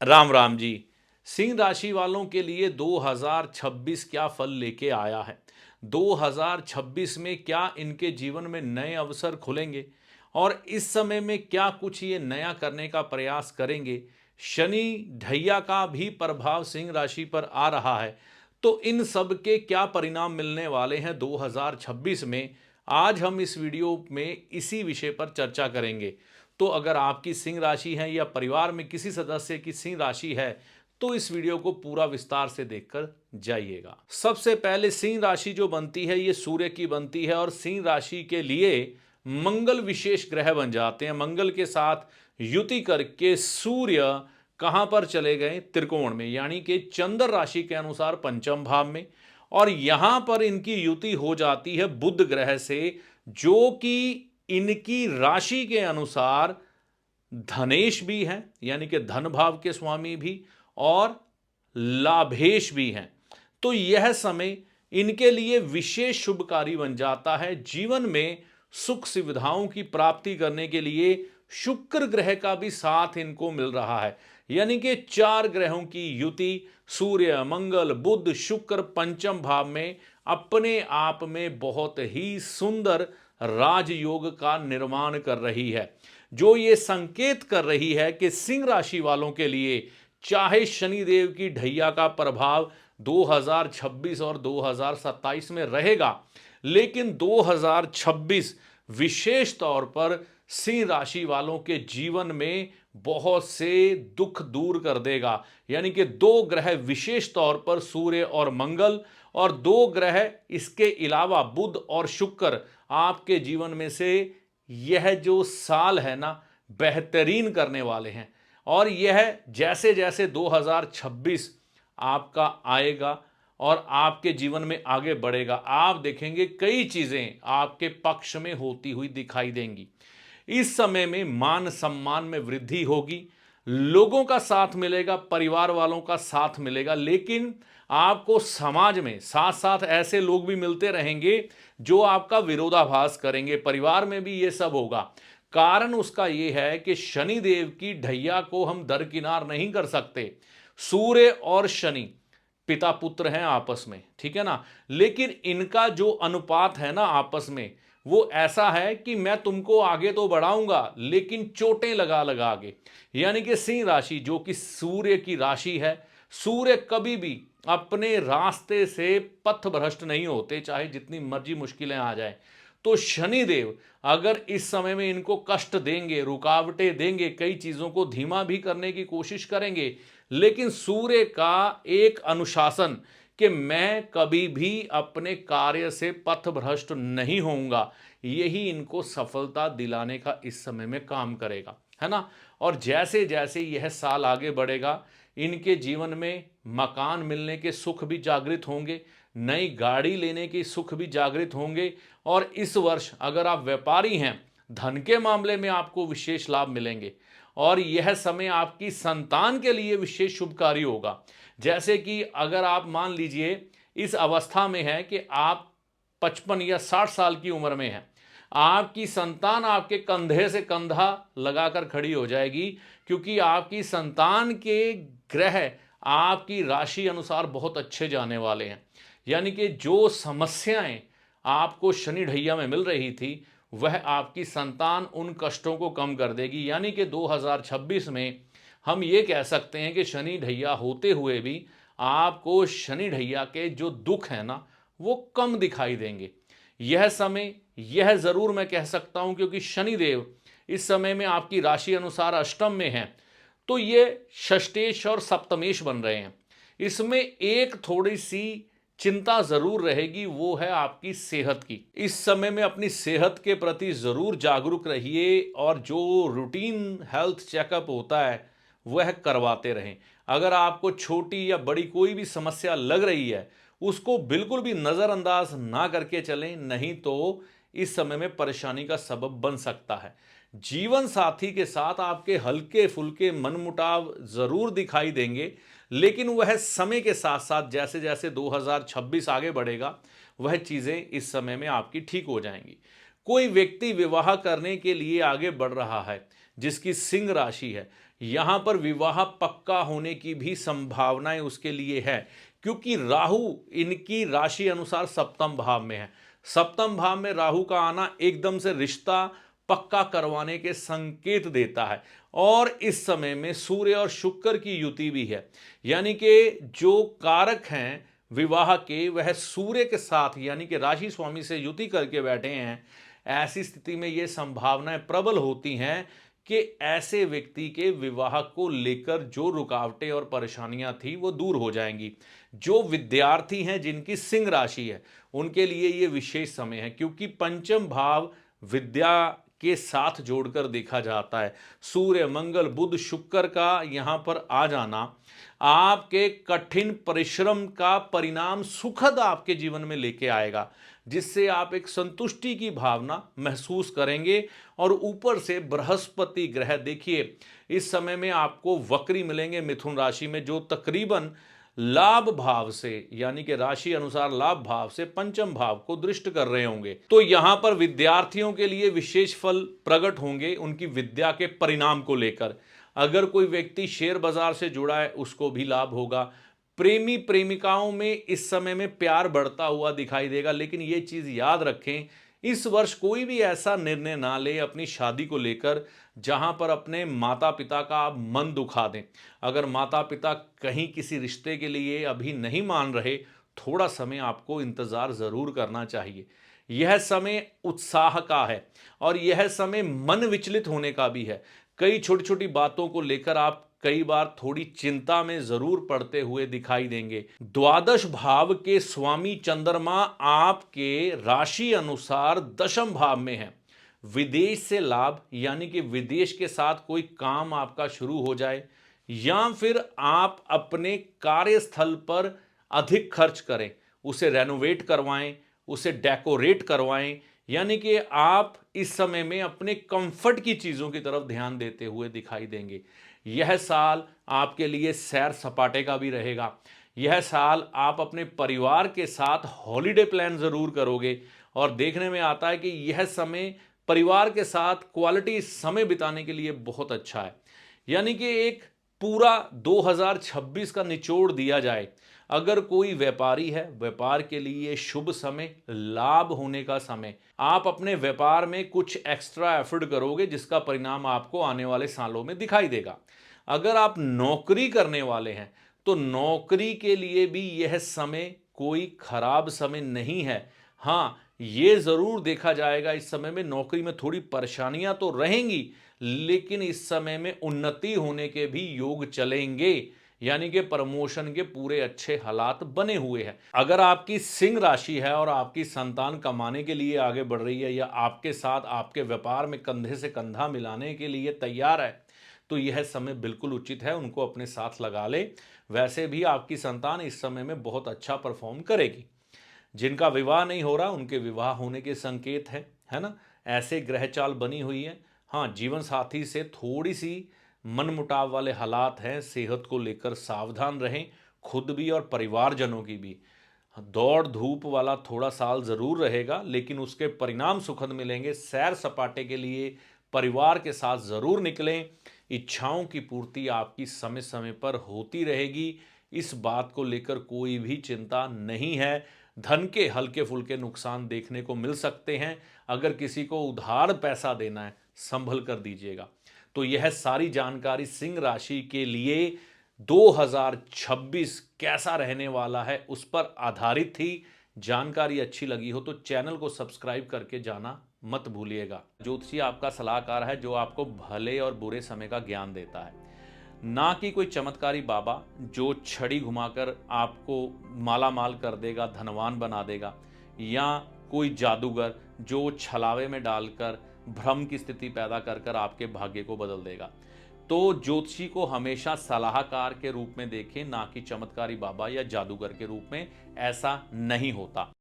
राम राम जी। सिंह राशि वालों के लिए 2026 क्या फल लेके आया है? 2026 में क्या इनके जीवन में नए अवसर खुलेंगे और इस समय में क्या कुछ ये नया करने का प्रयास करेंगे? शनि ढैया का भी प्रभाव सिंह राशि पर आ रहा है, तो इन सब के क्या परिणाम मिलने वाले हैं 2026 में? आज हम इस वीडियो में इसी विषय पर चर्चा करेंगे। तो अगर आपकी सिंह राशि है या परिवार में किसी सदस्य की सिंह राशि है, तो इस वीडियो को पूरा विस्तार से देखकर जाइएगा। सबसे पहले सिंह राशि जो बनती है ये सूर्य की बनती है और सिंह राशि के लिए मंगल विशेष ग्रह बन जाते हैं। मंगल के साथ युति करके सूर्य कहां पर चले गए? त्रिकोण में, यानी कि चंद्र राशि के अनुसार पंचम भाव में। और यहां पर इनकी युति हो जाती है बुध ग्रह से, जो कि इनकी राशि के अनुसार धनेश भी हैं, यानी कि धन भाव के स्वामी भी, और लाभेश भी हैं। तो यह समय इनके लिए विशेष शुभकारी बन जाता है। जीवन में सुख सुविधाओं की प्राप्ति करने के लिए शुक्र ग्रह का भी साथ इनको मिल रहा है, यानी कि चार ग्रहों की युति सूर्य मंगल बुध शुक्र पंचम भाव में अपने आप में बहुत ही सुंदर राजयोग का निर्माण कर रही है, जो ये संकेत कर रही है कि सिंह राशि वालों के लिए चाहे शनिदेव की ढैया का प्रभाव 2026 और 2027 में रहेगा, लेकिन 2026 विशेष तौर पर सिंह राशि वालों के जीवन में बहुत से दुख दूर कर देगा। यानी कि दो ग्रह विशेष तौर पर सूर्य और मंगल, और दो ग्रह इसके अलावा बुध और शुक्र आपके जीवन में से यह जो साल है ना, बेहतरीन करने वाले हैं। और यह जैसे जैसे 2026 आपका आएगा और आपके जीवन में आगे बढ़ेगा, आप देखेंगे कई चीजें आपके पक्ष में होती हुई दिखाई देंगी। इस समय में मान सम्मान में वृद्धि होगी, लोगों का साथ मिलेगा, परिवार वालों का साथ मिलेगा, लेकिन आपको समाज में साथ साथ ऐसे लोग भी मिलते रहेंगे जो आपका विरोधाभास करेंगे। परिवार में भी ये सब होगा। कारण उसका यह है कि शनि देव की ढैया को हम दरकिनार नहीं कर सकते। सूर्य और शनि पिता पुत्र हैं आपस में, ठीक है ना, लेकिन इनका जो अनुपात है ना आपस में, वो ऐसा है कि मैं तुमको आगे तो बढ़ाऊंगा लेकिन चोटें लगा लगा के। यानी कि सिंह राशि जो कि सूर्य की राशि है, सूर्य कभी भी अपने रास्ते से पथ भ्रष्ट नहीं होते, चाहे जितनी मर्जी मुश्किलें आ जाए। तो शनिदेव अगर इस समय में इनको कष्ट देंगे, रुकावटें देंगे, कई चीजों को धीमा भी करने की कोशिश करेंगे, लेकिन सूर्य का एक अनुशासन कि मैं कभी भी अपने कार्य से पथ भ्रष्ट नहीं होऊंगा, यही इनको सफलता दिलाने का इस समय में काम करेगा, है ना। और जैसे जैसे यह साल आगे बढ़ेगा, इनके जीवन में मकान मिलने के सुख भी जागृत होंगे, नई गाड़ी लेने के सुख भी जागृत होंगे। और इस वर्ष अगर आप व्यापारी हैं, धन के मामले में आपको विशेष लाभ मिलेंगे। और यह समय आपकी संतान के लिए विशेष शुभकारी होगा। जैसे कि अगर आप मान लीजिए इस अवस्था में है कि आप 55 या 60 साल की उम्र में हैं, आपकी संतान आपके कंधे से कंधा लगाकर खड़ी हो जाएगी, क्योंकि आपकी संतान के ग्रह आपकी राशि अनुसार बहुत अच्छे जाने वाले हैं। यानी कि जो समस्याएं आपको शनि ढैया में मिल रही थी, वह आपकी संतान उन कष्टों को कम कर देगी। यानी कि 2026 में हम ये कह सकते हैं कि शनि ढैया होते हुए भी आपको शनि ढैया के जो दुख है ना, वो कम दिखाई देंगे। यह समय, यह जरूर मैं कह सकता हूं, क्योंकि शनिदेव इस समय में आपकी राशि अनुसार अष्टम में है, तो ये षष्टेश और सप्तमेश बन रहे हैं। इसमें एक थोड़ी सी चिंता जरूर रहेगी, वो है आपकी सेहत की। इस समय में अपनी सेहत के प्रति जरूर जागरूक रहिए और जो रूटीन हेल्थ चेकअप होता है वह करवाते रहें। अगर आपको छोटी या बड़ी कोई भी समस्या लग रही है, उसको बिल्कुल भी नज़रअंदाज ना करके चलें, नहीं तो इस समय में परेशानी का सबब बन सकता है। जीवन साथी के साथ आपके हल्के फुल्के मनमुटाव जरूर दिखाई देंगे, लेकिन वह समय के साथ साथ जैसे जैसे 2026 आगे बढ़ेगा, वह चीज़ें इस समय में आपकी ठीक हो जाएंगी। कोई व्यक्ति विवाह करने के लिए आगे बढ़ रहा है जिसकी सिंह राशि है, यहां पर विवाह पक्का होने की भी संभावनाएं उसके लिए है, क्योंकि राहु इनकी राशि अनुसार सप्तम भाव में है। सप्तम भाव में राहु का आना एकदम से रिश्ता पक्का करवाने के संकेत देता है। और इस समय में सूर्य और शुक्र की युति भी है, यानी कि जो कारक हैं विवाह के वह सूर्य के साथ यानी कि राशि स्वामी से युति करके बैठे हैं। ऐसी स्थिति में ये संभावनाएं प्रबल होती हैं कि ऐसे व्यक्ति के विवाह को लेकर जो रुकावटें और परेशानियां थी वो दूर हो जाएंगी। जो विद्यार्थी हैं जिनकी सिंह राशि है उनके लिए ये विशेष समय है, क्योंकि पंचम भाव विद्या के साथ जोड़कर देखा जाता है। सूर्य मंगल बुध शुक्र का यहां पर आ जाना आपके कठिन परिश्रम का परिणाम सुखद आपके जीवन में लेके आएगा, जिससे आप एक संतुष्टि की भावना महसूस करेंगे। और ऊपर से बृहस्पति ग्रह देखिए इस समय में आपको वक्री मिलेंगे मिथुन राशि में, जो तकरीबन लाभ भाव से यानी कि राशि अनुसार लाभ भाव से पंचम भाव को दृष्ट कर रहे होंगे। तो यहां पर विद्यार्थियों के लिए विशेष फल प्रकट होंगे उनकी विद्या के परिणाम को लेकर। अगर कोई व्यक्ति शेयर बाजार से जुड़ा है उसको भी लाभ होगा। प्रेमी प्रेमिकाओं में इस समय में प्यार बढ़ता हुआ दिखाई देगा, लेकिन यह चीज याद रखें इस वर्ष कोई भी ऐसा निर्णय ना ले अपनी शादी को लेकर जहां पर अपने माता पिता का आप मन दुखा दें। अगर माता पिता कहीं किसी रिश्ते के लिए अभी नहीं मान रहे, थोड़ा समय आपको इंतजार जरूर करना चाहिए। यह समय उत्साह का है और यह समय मन विचलित होने का भी है। कई छोटी छोटी बातों को लेकर आप कई बार थोड़ी चिंता में जरूर पड़ते हुए दिखाई देंगे। द्वादश भाव के स्वामी चंद्रमा आपके राशि अनुसार दशम भाव में है। विदेश से लाभ यानी कि विदेश के साथ कोई काम आपका शुरू हो जाए, या फिर आप अपने कार्यस्थल पर अधिक खर्च करें, उसे रेनोवेट करवाएं, उसे डेकोरेट करवाएं, यानी कि आप इस समय में अपने कंफर्ट की चीजों की तरफ ध्यान देते हुए दिखाई देंगे। यह साल आपके लिए सैर सपाटे का भी रहेगा। यह साल आप अपने परिवार के साथ हॉलिडे प्लान जरूर करोगे और देखने में आता है कि यह समय परिवार के साथ क्वालिटी समय बिताने के लिए बहुत अच्छा है। यानी कि एक पूरा 2026 का निचोड़ दिया जाए, अगर कोई व्यापारी है व्यापार के लिए शुभ समय, लाभ होने का समय। आप अपने व्यापार में कुछ एक्स्ट्रा एफर्ट करोगे जिसका परिणाम आपको आने वाले सालों में दिखाई देगा। अगर आप नौकरी करने वाले हैं तो नौकरी के लिए भी यह समय कोई खराब समय नहीं है। हाँ, ये जरूर देखा जाएगा इस समय में नौकरी में थोड़ी परेशानियां तो रहेंगी, लेकिन इस समय में उन्नति होने के भी योग चलेंगे, यानी कि प्रमोशन के पूरे अच्छे हालात बने हुए हैं। अगर आपकी सिंह राशि है और आपकी संतान कमाने के लिए आगे बढ़ रही है या आपके साथ आपके व्यापार में कंधे से कंधा मिलाने के लिए तैयार है, तो यह समय बिल्कुल उचित है, उनको अपने साथ लगा ले। वैसे भी आपकी संतान इस समय में बहुत अच्छा परफॉर्म करेगी। जिनका विवाह नहीं हो रहा उनके विवाह होने के संकेत है ना। ऐसे ग्रह चाल बनी हुई है। हाँ, जीवन साथी से थोड़ी सी मनमुटाव वाले हालात हैं, सेहत को लेकर सावधान रहें, खुद भी और परिवारजनों की भी। दौड़ धूप वाला थोड़ा साल जरूर रहेगा, लेकिन उसके परिणाम सुखद मिलेंगे। सैर सपाटे के लिए परिवार के साथ जरूर निकलें। इच्छाओं की पूर्ति आपकी समय समय पर होती रहेगी, इस बात को लेकर कोई भी चिंता नहीं है। धन के हल्के फुल्के नुकसान देखने को मिल सकते हैं। अगर किसी को उधार पैसा देना है संभल कर दीजिएगा। तो यह सारी जानकारी सिंह राशि के लिए 2026 कैसा रहने वाला है उस पर आधारित थी। जानकारी अच्छी लगी हो तो चैनल को सब्सक्राइब करके जाना मत भूलिएगा। ज्योतिषी आपका सलाहकार है जो आपको भले और बुरे समय का ज्ञान देता है, ना कि कोई चमत्कारी बाबा जो छड़ी घुमाकर आपको माला माल कर देगा, धनवान बना देगा, या कोई जादूगर जो छलावे में डालकर भ्रम की स्थिति पैदा कर कर आपके भाग्य को बदल देगा। तो ज्योतिषी को हमेशा सलाहकार के रूप में देखें, ना कि चमत्कारी बाबा या जादूगर के रूप में। ऐसा नहीं होता।